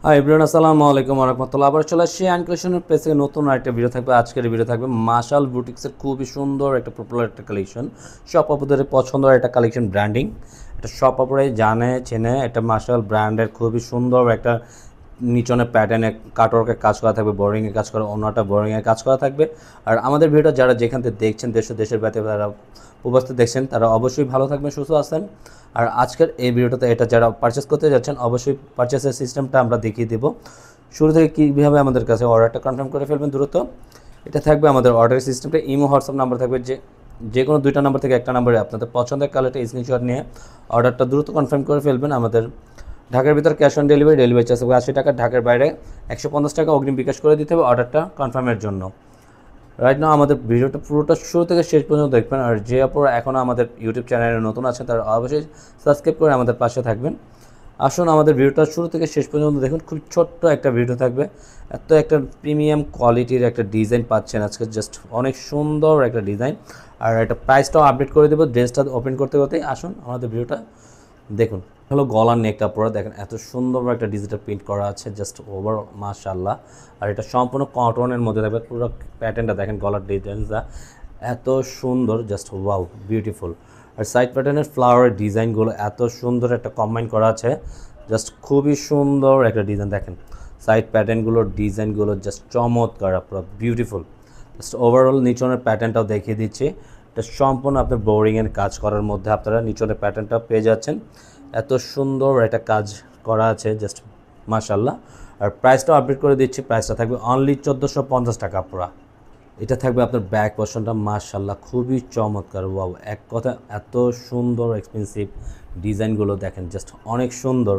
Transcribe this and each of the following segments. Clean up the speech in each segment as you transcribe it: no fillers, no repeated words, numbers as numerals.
Hi everyone, আসসালামু আলাইকুম ওয়া রাহমাতুল্লাহ। আবার চলে আসছি আনকালেকশনের পেজ থেকে নতুন আরেকটা ভিডিও থাকবে। আজকের ভিডিও থাকবে মাশাল বুটিক্সের খুবই সুন্দর একটা পপুলার একটা কালেকশন, সব আপুদের পছন্দের একটা কালেকশন ব্র্যান্ডিং। এটা সব আপুরাই জানে চেনে, এটা মাশাল ব্র্যান্ডের খুবই সুন্দর একটা নিচনে প্যাটার্নে কাটওয়ার্কের কাজ করা থাকবে, বোরিংয়ের কাজ করা, অন্যটা বোরিংয়ের কাজ করা থাকবে। আর আমাদের ভিডিওটা যারা যেখান থেকে দেখছেন, দেশের বাইরে যারা উপস্থিত দেখছেন, তারা অবশ্যই ভালো থাকবেন, সুস্থ আছেন। আর আজকের এই ভিডিওটাতে এটা যারা পারচেস করতে যাচ্ছেন, অবশ্যই পারচেসের সিস্টেমটা আমরা দেখিয়ে দেবো। শুরু থেকে কীভাবে আমাদের কাছে অর্ডারটা কনফার্ম করে ফেলবেন দ্রুত। এটা থাকবে আমাদের অর্ডারের সিস্টেমটা, ইমো হোয়াটসঅ্যাপ নাম্বার থাকবে, যে কোনো দুইটা নাম্বার থেকে একটা নাম্বারে আপনাদের পছন্দের কালারটা স্ক্রিনশট নিয়ে অর্ডারটা দ্রুত কনফার্ম করে ফেলবেন। আমাদের ঢাকার ভিতর ক্যাশ অন ডেলিভারি চার্জ হবে 80 টাকা, ঢাকার বাইরে 150 টাকা অগ্রিম বিকাশ করে দিতে হবে অর্ডারটা কনফার্মের জন্য। রাইট নাও আমাদের ভিডিওটা পুরোটা শুরু থেকে শেষ পর্যন্ত দেখবেন। আর যে আপনারা এখনও আমাদের ইউটিউব চ্যানেলে নতুন আছেন, তারা অবশ্যই সাবস্ক্রাইব করে আমাদের পাশে থাকবেন। আসুন আমাদের ভিডিওটা শুরু থেকে শেষ পর্যন্ত দেখুন। খুব ছোট্ট একটা ভিডিও থাকবে, এত একটা প্রিমিয়াম কোয়ালিটির একটা ডিজাইন পাচ্ছেন আজকে, জাস্ট অনেক সুন্দর একটা ডিজাইন। আর একটা প্রাইসটাও আপডেট করে দেবো ড্রেসটা ওপেন করতে করতেই। আসুন আমাদের ভিডিওটা দেখুন। হলো গলার নেকটা পরে দেখেন, এত সুন্দর একটা ডিজিটাল প্রিন্ট করা আছে, জাস্ট ওভার মাশাআল্লাহ। আর এটা সম্পূর্ণ কটনের মধ্যে থাকবে, পুরো প্যাটার্নটা দেখেন, গলার ডিজাইনটা এত সুন্দর, জাস্ট ওয়াও বিউটিফুল। আর সাইড প্যাটার্নের ফ্লাওয়ারের ডিজাইনগুলো এত সুন্দর একটা কম্বাইন করা আছে, জাস্ট খুবই সুন্দর একটা ডিজাইন। দেখেন সাইড প্যাটার্নগুলোর ডিজাইনগুলো জাস্ট চমৎকার, পুরো বিউটিফুল। জাস্ট ওভারঅল নিচনের প্যাটার্নটাও দেখিয়ে দিচ্ছি। এটা সম্পূর্ণ আপনার বোরিংয়ের কাজ করার মধ্যে আপনারা নিচনের প্যাটার্নটা পেয়ে যাচ্ছেন। এত সুন্দর একটা কাজ করা আছে, জাস্ট মাশাআল্লাহ। আর প্রাইসটাও আপডেট করে দিচ্ছি, প্রাইসটা থাকবে অনলি 1450 টাকা পুরা। এটা থাকবে আপনার ব্যাক পোর্শনটা মাশাআল্লাহ খুবই চমৎকার, ওয়াও এক কথা এত সুন্দর এক্সপেন্সিভ ডিজাইনগুলো দেখেন, জাস্ট অনেক সুন্দর।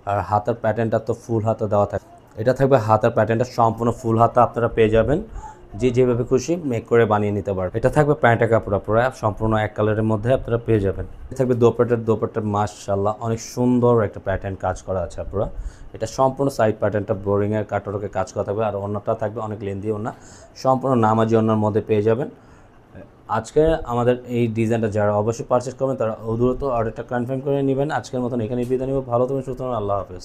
আর হাতার প্যাটার্নটা তো ফুল হাতা দেওয়া থাকে, এটা থাকবে হাতার প্যাটার্নটা সম্পূর্ণ ফুল হাতা আপনারা পেয়ে যাবেন, যেভাবে খুশি মেক করে বানিয়ে নিতে পারবেন। এটা থাকবে প্যান্টের কাপড় পুরো সম্পূর্ণ এক কালারের মধ্যে আপনারা পেয়ে যাবেন। এটা থাকবে দোপাট্টা মাশাআল্লাহ অনেক সুন্দর একটা প্যাটার্ন কাজ করা আছে পুরো। এটা সম্পূর্ণ সাইড প্যাটার্নটা বোরিংয়ের কাটওয়ার্কে কাজ করা থাকবে। আর অন্যটা থাকবে অনেক লেন্দি ওড়না, সম্পূর্ণ নামাজি ওড়নার মধ্যে পেয়ে যাবেন। আজকে আমাদের এই ডিজাইনটা যারা অবশ্যই পারচেস করবেন, তারা দ্রুত অর্ডারটা কনফার্ম করে নেবেন। আজকের মতন এখানেই বিদায় নেব। ভালো থাকবেন, সুস্থ থাকবেন, আল্লাহ হাফেজ।